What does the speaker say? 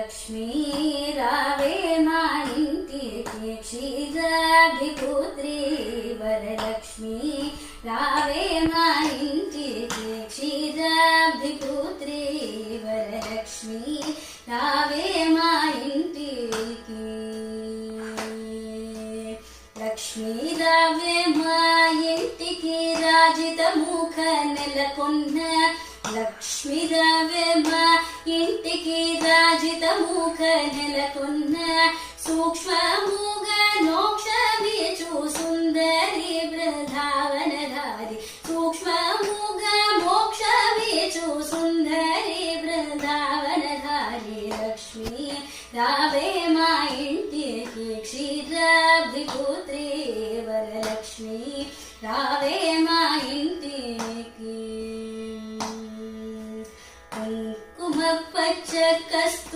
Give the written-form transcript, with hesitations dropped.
వరలక్ష్మీ రావే మా ఇంటికి క్షీరాబ్ధిపుత్రి వరలక్ష్మీ రావే మా ఇంటికి క్షీరాబ్ధిపుత్రి వరలక్ష్మీ రావే మా ఇంటికి లక్ష్మీ రావే మా ఇంటికి రాజిత ముఖ నెలకొన్న లక్ష్మీ రావే మా ఇంటికి రాజిత ముఖ నెలకొన్న సూక్ష్మముగా మోక్షమిచ్చు సుందరి బృందావనధారి సూక్ష్మముగా మోక్షమిచ్చు సుందరి బృందావనధారి లక్ష్మీ రావే మా ఇంటికి క్షీరాబ్ధిపుత్రి వరలక్ష్మీ రావే మా ఇంటికి కుంకుమ పచ్చ కస్తూరి